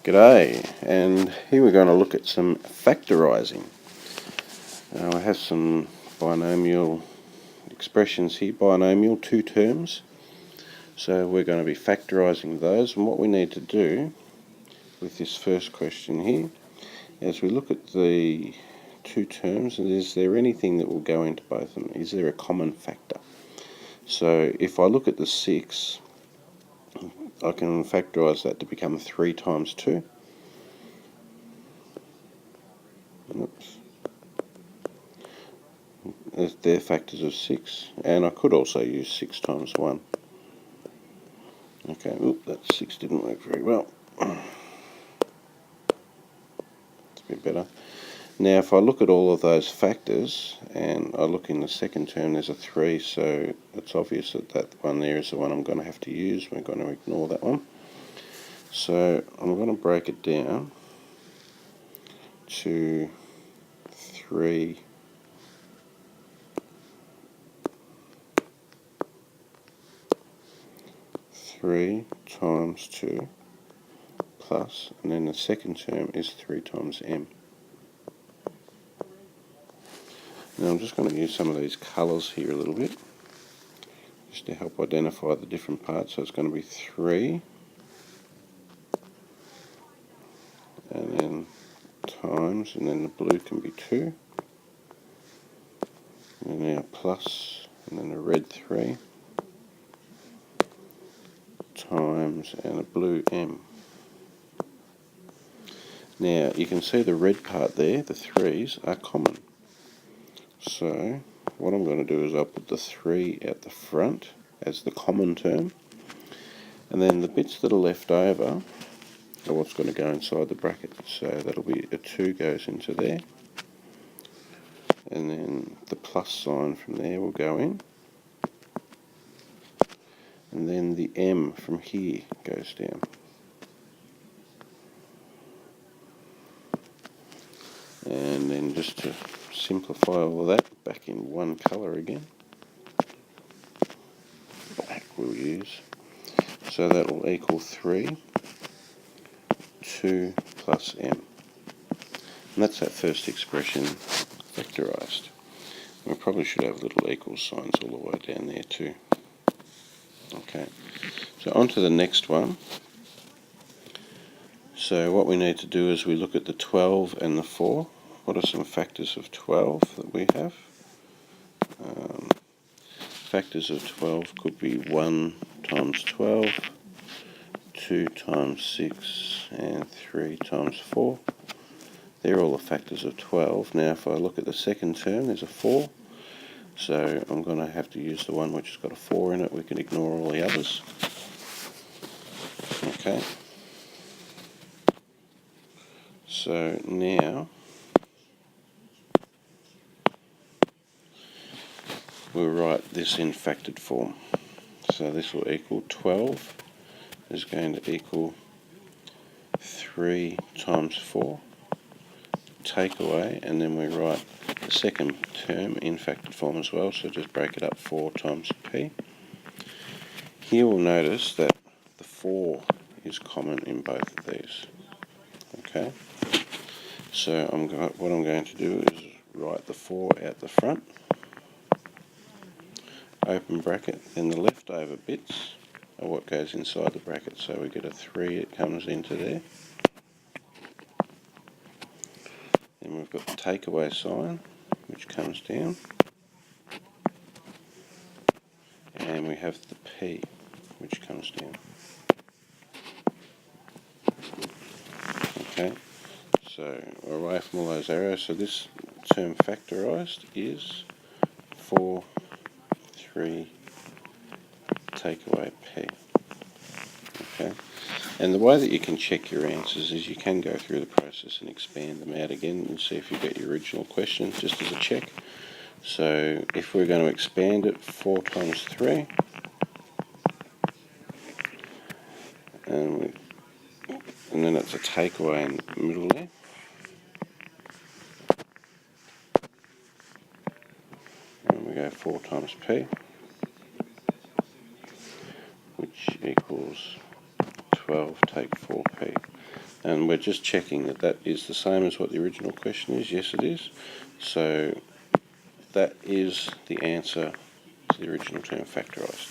G'day, and here we're going to look at some factorising. I have some binomial expressions here, binomial, two terms. So we're going to be factorising those, and what we need to do with this first question here, as we look at the two terms, is there anything that will go into both of them? Is there a common factor? So if I look at the 6, I can factorise that to become 3 times 2. Oops. They're factors of 6, and I could also use 6 times 1. Okay, that 6 didn't work very well. It's a bit better. Now if I look at all of those factors, and I look in the second term, there's a 3, so it's obvious that that one there is the one I'm going to have to use. We're going to ignore that one. So I'm going to break it down to 3 times 2 plus, and then the second term is 3 times m. Now I'm just going to use some of these colours here a little bit, just to help identify the different parts. So it's going to be 3, and then times, and then the blue can be 2, and then a plus, and then a red 3, times, and a blue m. Now you can see the red part there, the 3's are common. So what I'm going to do is I'll put the 3 at the front as the common term, and then the bits that are left over are what's going to go inside the bracket. So that'll be a 2 goes into there, and then the plus sign from there will go in, and then the m from here goes down. And then just to simplify all of that, back in one colour again, black we'll use. So that will equal 3, 2 plus m. And that's that first expression factorised. We probably should have little equal signs all the way down there too. Okay, so on to the next one. So what we need to do is we look at the 12 and the 4. What are some factors of 12 that we have? Factors of 12 could be 1 times 12, 2 times 6, and 3 times 4. They're all the factors of 12. Now if I look at the second term, there's a 4. So I'm going to have to use the one which has got a 4 in it. We can ignore all the others. Okay. So now we'll write this in factored form. So this will equal 12 is going to equal 3 times 4, take away, and then we write the second term in factored form as well, so just break it up, 4 times p. Here we'll notice that the 4 is common in both of these. Okay, so what I'm going to do is write the 4 out the front, open bracket, then the leftover bits are what goes inside the bracket. So we get a 3 that comes into there. Then we've got the takeaway sign which comes down, and we have the p which comes down. Okay, so away from all those arrows, so this term factorised is 4, 3, take away p. Okay, and the way that you can check your answers is you can go through the process and expand them out again and see if you get your original question, just as a check. So if we're going to expand it, 4 times 3, and then it's a takeaway in the middle there. And we go 4 times p, which equals 12 take 4p. and we're just checking that that is the same as what the original question is. Yes, it is. So that is the answer to the original term factorised.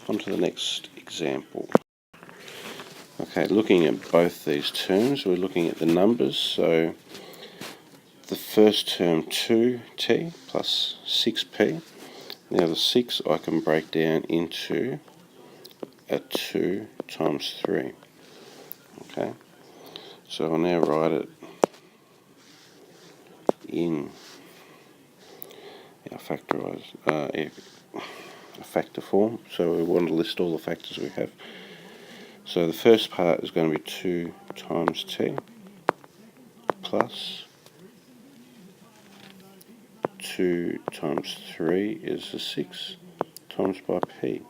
On to the next example. Okay, looking at both these terms, we're looking at the numbers. So the first term 2t plus 6p. Now the 6 I can break down into a 2 times 3. Okay, so I'll now write it in our factor form. So we want to list all the factors we have. So the first part is going to be 2 times t plus 2 times 3 is the 6 times by p.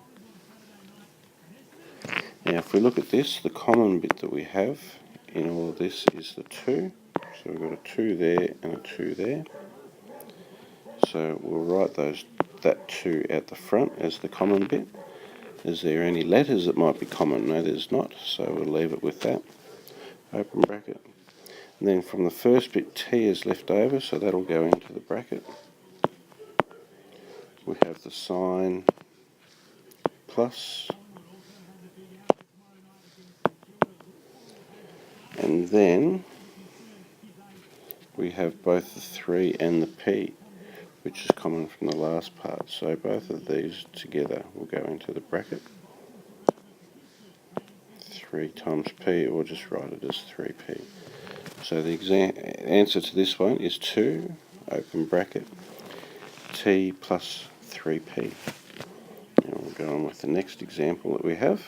Now if we look at this, the common bit that we have in all of this is the 2. So we've got a 2 there and a 2 there. So we'll write that 2 at the front as the common bit. Is there any letters that might be common? No, there's not, so we'll leave it with that. Open bracket. And then from the first bit, t is left over, so that'll go into the bracket. We have the sign plus, and then we have both the 3 and the p, which is common from the last part. So both of these together will go into the bracket. 3 times p, or just write it as 3p. So the answer to this one is 2, open bracket, t plus 3p. Now we'll go on with the next example that we have.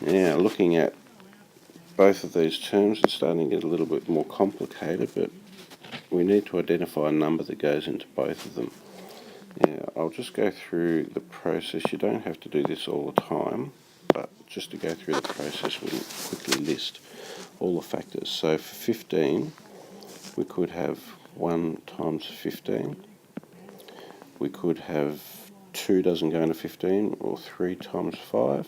Now looking at both of these terms, it's starting to get a little bit more complicated, but we need to identify a number that goes into both of them. Now I'll just go through the process. You don't have to do this all the time, but just to go through the process, we'll quickly list all the factors. So for 15, we could have 1 times 15. We could have 2 doesn't go into 15, or 3 times 5.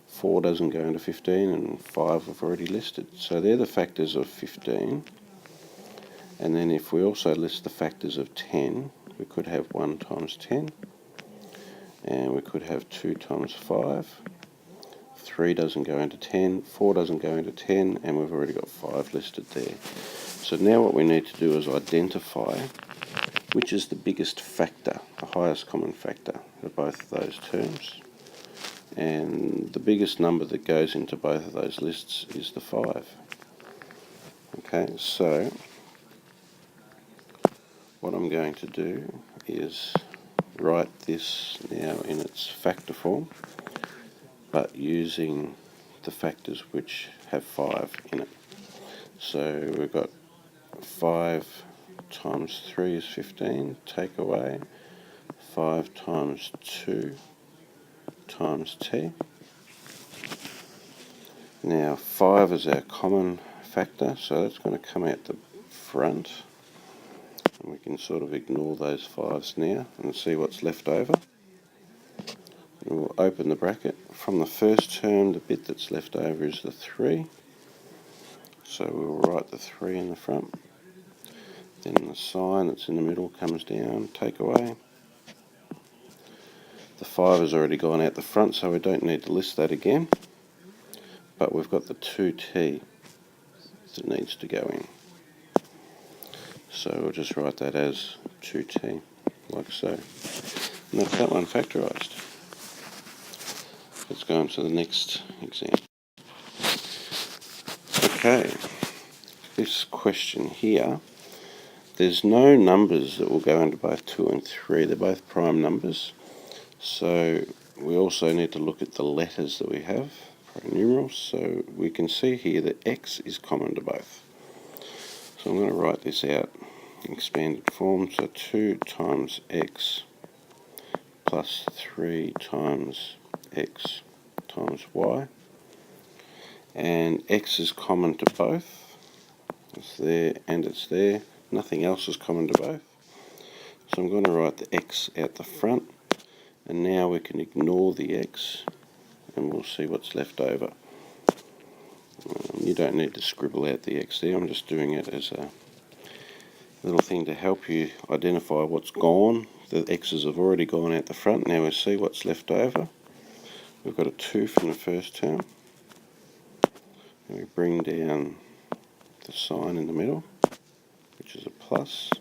4 doesn't go into 15, and 5 we've already listed. So they're the factors of 15. And then if we also list the factors of 10, we could have 1 times 10. And we could have 2 times 5. 3 doesn't go into 10, 4 doesn't go into 10, and we've already got 5 listed there. So now what we need to do is identify which is the biggest factor, the highest common factor of both of those terms. And the biggest number that goes into both of those lists is the 5. Okay, so what I'm going to do is write this now in its factor form, but using the factors which have 5 in it. So we've got 5 times 3 is 15, take away 5 times 2 times t. Now 5 is our common factor, so that's going to come out the front, and we can sort of ignore those 5s now and see what's left over. We'll open the bracket. From the first term, the bit that's left over is the 3, so we'll write the 3 in the front. Then the sign that's in the middle comes down, take away. The 5 has already gone out the front, so we don't need to list that again. But we've got the 2t that needs to go in. So we'll just write that as 2t, like so. And that's that one factorised. Let's go on to the next example. Okay, this question here, there's no numbers that will go into both 2 and 3. They're both prime numbers. So we also need to look at the letters that we have, prime numerals. So we can see here that x is common to both. So I'm going to write this out in expanded form. So 2 times x plus 3 times x times y. And x is common to both. It's there and it's there. Nothing else is common to both. So I'm going to write the x out the front. And now we can ignore the x, and we'll see what's left over. You don't need to scribble out the X there, I'm just doing it as a little thing to help you identify what's gone. The X's have already gone out the front, now we see what's left over. We've got a 2 from the first term, and we bring down the sign in the middle, which is a plus,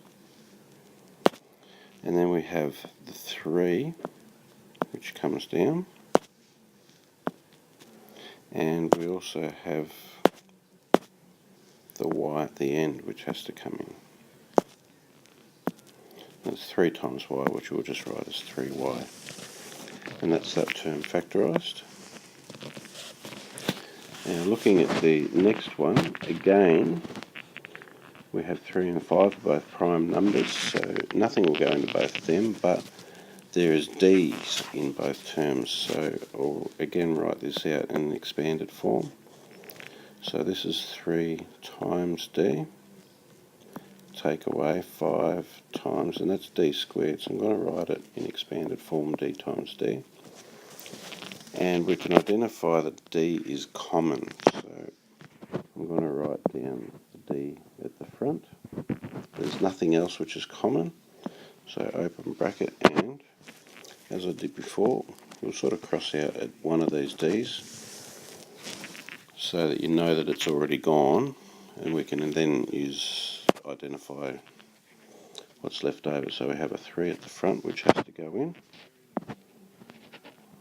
and then we have the 3, which comes down, and we also have the y at the end, which has to come in. That's 3 times y, which we'll just write as 3y, and that's that term factorised. Now looking at the next one, again we have 3 and 5 are both prime numbers, so nothing will go into both of them, but there is d's in both terms, so I'll again write this out in an expanded form. So this is 3 times d, take away 5 times, and that's d squared, so I'm going to write it in expanded form, d times d. And we can identify that d is common, so I'm going to write down the d at the front. There's nothing else which is common, so open bracket, and as I did before, we'll sort of cross out at one of these d's so that you know that it's already gone, and we can then identify what's left over. So we have a 3 at the front which has to go in.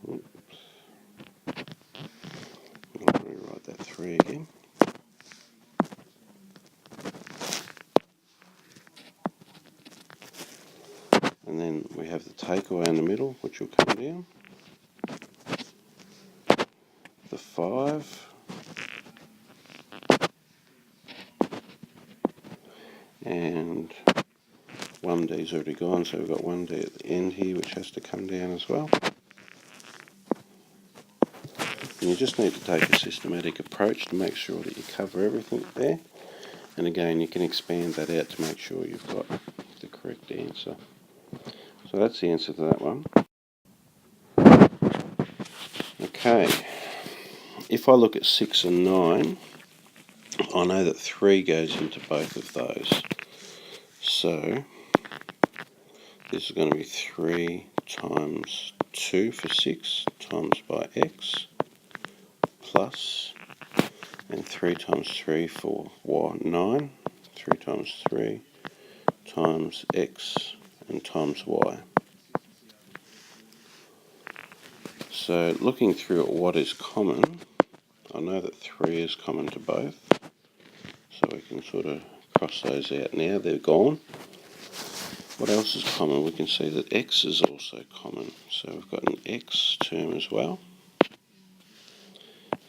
Oops. I'll rewrite that 3 again. And then we have the takeaway in the middle, which will come down. The 5. And 1d's already gone, so we've got 1d at the end here, which has to come down as well. And you just need to take a systematic approach to make sure that you cover everything there. And again, you can expand that out to make sure you've got the correct answer. So that's the answer to that one. Okay, if I look at 6 and 9, I know that 3 goes into both of those. So this is going to be 3 times 2 for 6 times by x plus, and 3 times 3 for y, 9, 3 times 3 times x and times y. So looking through at what is common, I know that 3 is common to both, so we can sort of cross those out now, they're gone. What else is common? We can see that x is also common, so we've got an x term as well.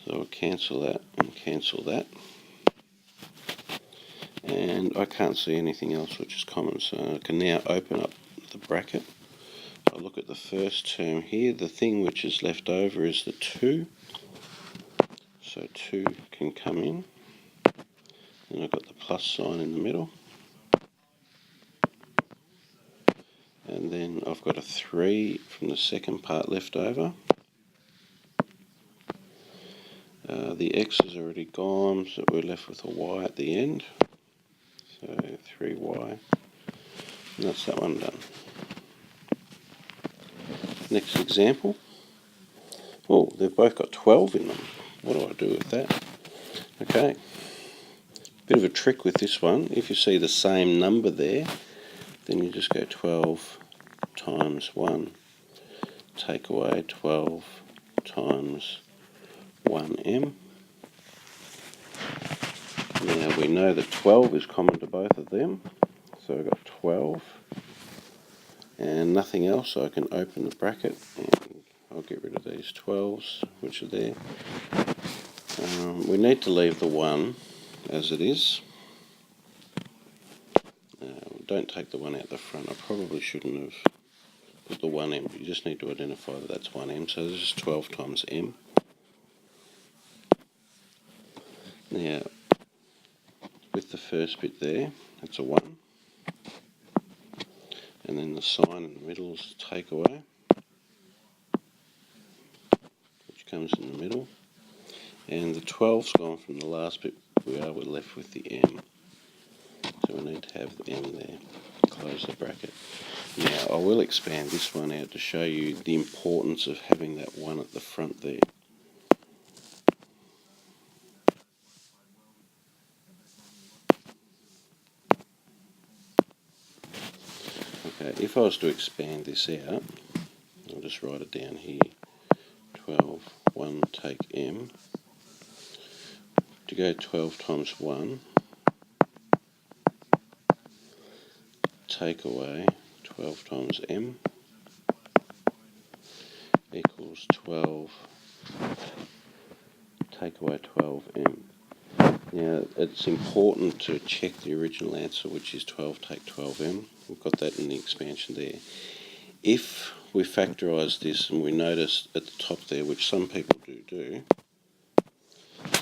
So we'll cancel that and cancel that. And I can't see anything else which is common, so I can now open up the bracket. I look at the first term here, the thing which is left over is the 2. So 2 can come in. Then I've got the plus sign in the middle. And then I've got a 3 from the second part left over. The x is already gone, so we're left with a y at the end. So 3y. And that's that one done. Next example. Oh, they've both got 12 in them. What do I do with that? Okay. Bit of a trick with this one. If you see the same number there, then you just go 12 times 1. Take away 12 times 1m. Now we know that 12 is common to both of them, so I've got 12 and nothing else, so I can open the bracket and I'll get rid of these 12s which are there. We need to leave the 1 as it is. Don't take the 1 out the front, I probably shouldn't have put the 1m, but you just need to identify that that's 1m, so this is 12 times m. Now, with the first bit there, that's a 1. And then the sign in the middle is take away, which comes in the middle. And the 12's gone from the last bit. We're left with the M. So we need to have the M there. Close the bracket. Now I will expand this one out to show you the importance of having that 1 at the front there. Okay, if I was to expand this out, I'll just write it down here. 12, 1, take M. To go 12 times 1, take away 12 times M equals 12, take away 12M. Now it's important to check the original answer, which is 12 take 12M. We've got that in the expansion there. If we factorise this and we notice at the top there, which some people do,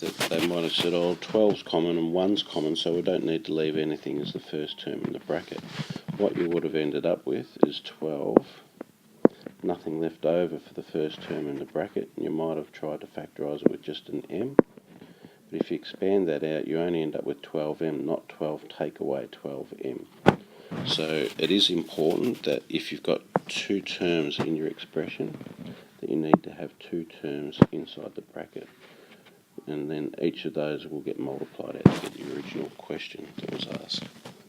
that they might have said, oh, 12's common and 1's common, so we don't need to leave anything as the first term in the bracket. What you would have ended up with is 12, nothing left over for the first term in the bracket, and you might have tried to factorise it with just an M. But if you expand that out, you only end up with 12M, not 12 take away 12M. So it is important that if you've got 2 terms in your expression, that you need to have 2 terms inside the bracket. And then each of those will get multiplied out to get the original question that was asked.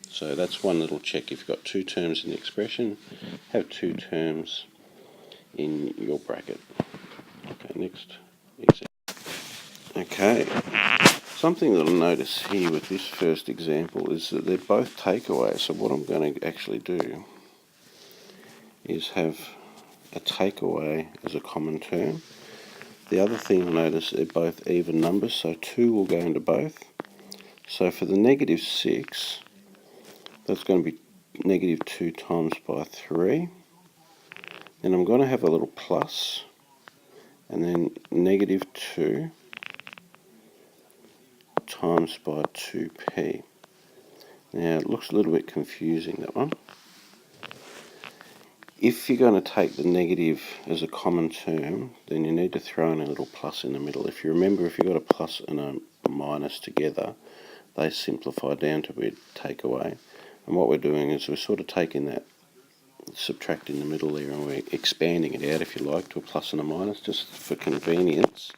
So that's one little check. If you've got 2 terms in the expression, have 2 terms in your bracket. Okay, next example. Okay, something that I'll notice here with this first example is that they're both takeaways. So what I'm going to actually do is have a takeaway as a common term. The other thing I'll notice, they're both even numbers, so 2 will go into both. So for the negative 6, that's going to be negative 2 times by 3. Then I'm going to have a little plus, and then negative 2 times by 2p. Now it looks a little bit confusing, that one. If you're going to take the negative as a common term, then you need to throw in a little plus in the middle. If you remember, if you've got a plus and a minus together, they simplify down to be take away. And what we're doing is we're sort of taking that, subtracting the middle there, and we're expanding it out, if you like, to a plus and a minus, just for convenience.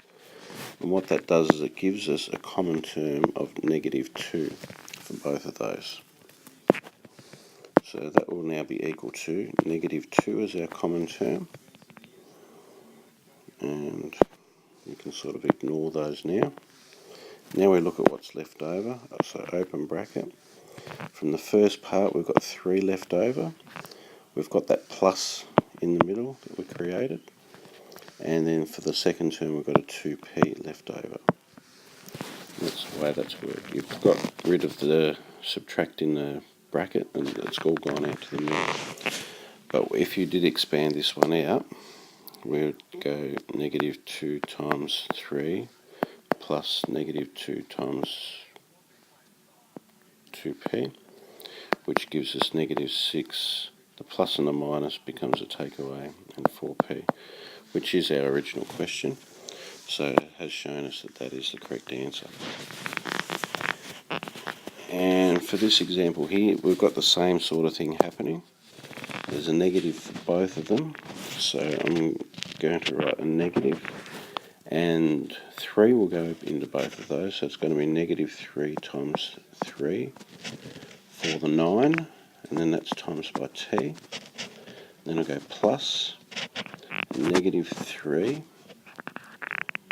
And what that does is it gives us a common term of negative 2 for both of those. So that will now be equal to negative 2 as our common term. And you can sort of ignore those now. Now we look at what's left over. So open bracket. From the first part we've got 3 left over. We've got that plus in the middle that we created. And then for the second term we've got a 2p left over. That's the way that's worked. You've got rid of the subtracting the bracket and it's all gone out to the middle. But if you did expand this one out, we would go negative 2 times 3 plus negative 2 times 2p, which gives us negative 6. The plus and the minus becomes a takeaway, and 4p, which is our original question. So it has shown us that that is the correct answer. And for this example here, we've got the same sort of thing happening. There's a negative for both of them, so I'm going to write a negative, and 3 will go into both of those, so it's going to be negative 3 times 3 for the 9, and then that's times by t. Then I'll go plus negative 3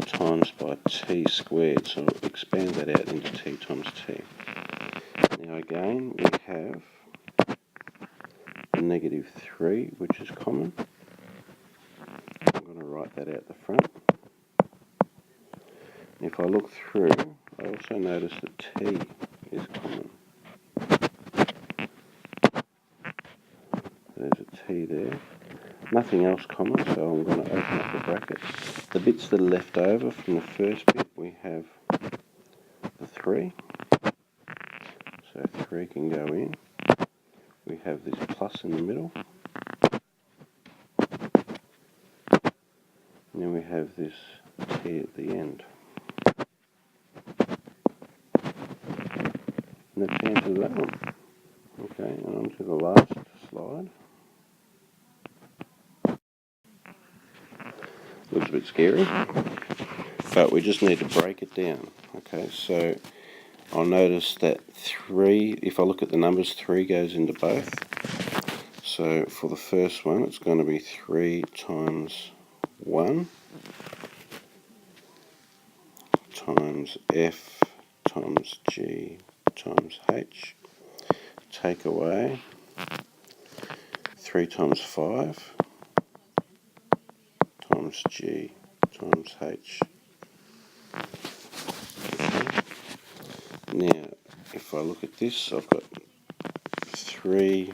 times by t squared, so I'll expand that out into t times t. Now again, we have negative 3, which is common. I'm going to write that out the front. If I look through, I also notice that t is common. There's a t there. Nothing else common, so I'm going to open up the bracket. The bits that are left over from the first bit, we have the 3. So 3 can go in. We have this plus in the middle. And then we have this t at the end. And that's the answer to that one. Okay, and on to the last slide. Looks a bit scary, but we just need to break it down. Okay, so I'll notice that 3, if I look at the numbers, 3 goes into both. So for the first one, it's going to be 3 times 1 times F times G times H. Take away 3 times 5 times G times H. Okay. Now, if I look at this, I've got 3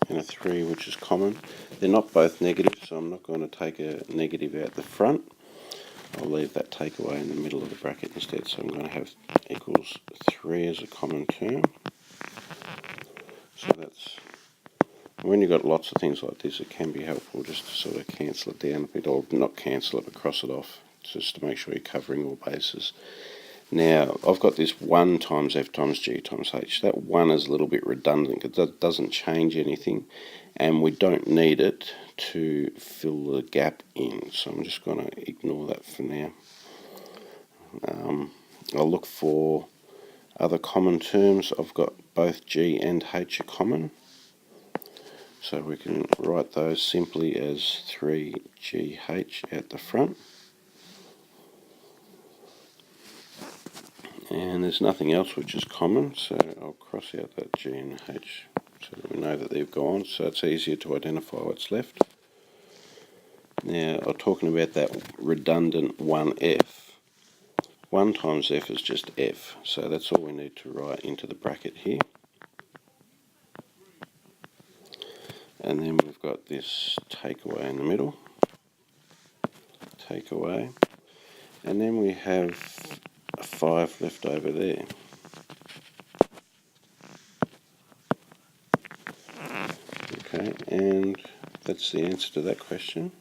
and a 3, which is common. They're not both negative, so I'm not going to take a negative out the front. I'll leave that takeaway in the middle of the bracket instead, so I'm going to have equals 3 as a common term. So that's, when you've got lots of things like this, it can be helpful just to sort of cancel it down a bit, or not cancel it, but cross it off, just to make sure you're covering all bases. Now, I've got this 1 times F times G times H. That 1 is a little bit redundant because that doesn't change anything, and we don't need it to fill the gap in. So I'm just going to ignore that for now. I'll look for other common terms. I've got both G and H are common. So we can write those simply as 3GH at the front. And there's nothing else which is common, so I'll cross out that G and H so that we know that they've gone, so it's easier to identify what's left. Now, I'm talking about that redundant 1F. 1 times F is just F, so that's all we need to write into the bracket here. And then we've got this takeaway in the middle, takeaway, and then we have a 5 left over there. Okay, and that's the answer to that question.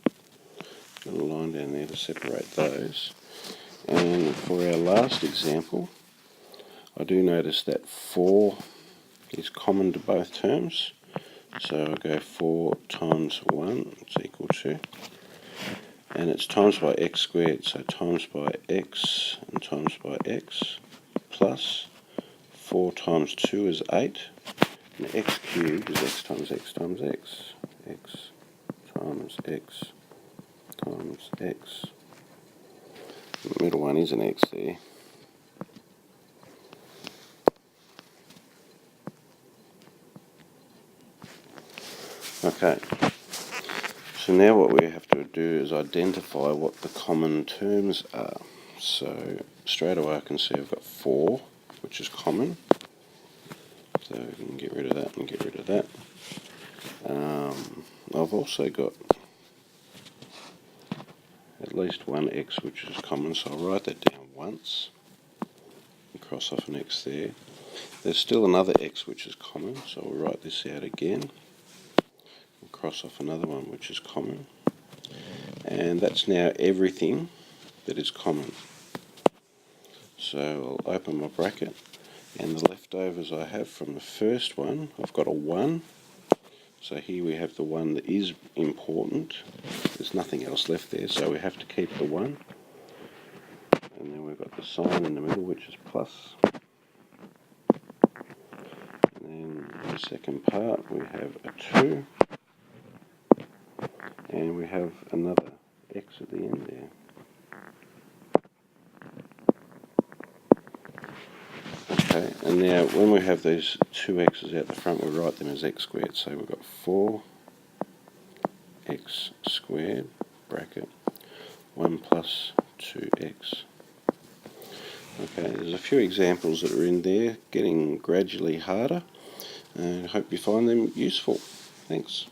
Got a line down there to separate those. And for our last example, I do notice that 4 is common to both terms. So I go 4 times 1 is equal to, and it's times by x squared, so times by x and times by x, plus 4 times 2 is 8, and x cubed is x times x times x, x times x times x. The middle one is an x there. Okay, so now what we have to do is identify what the common terms are. So straight away I can see I've got 4, which is common. So we can get rid of that and get rid of that. I've also got at least one x which is common, so I'll write that down once and cross off an x there. There's still another x which is common, so we'll write this out again and cross off another one which is common. And that's now everything that is common. So I'll open my bracket, and the leftovers I have from the first one, I've got a 1. So here we have the one that is important. There's nothing else left there, so we have to keep the 1. And then we've got the sign in the middle, which is plus. And then the second part, we have a 2. And we have another x at the end there. Okay, and now when we have these 2 x's out the front, we write them as x squared. So we've got 4x squared, bracket, 1 plus 2x. Okay, there's a few examples that are in there, getting gradually harder, and I hope you find them useful. Thanks.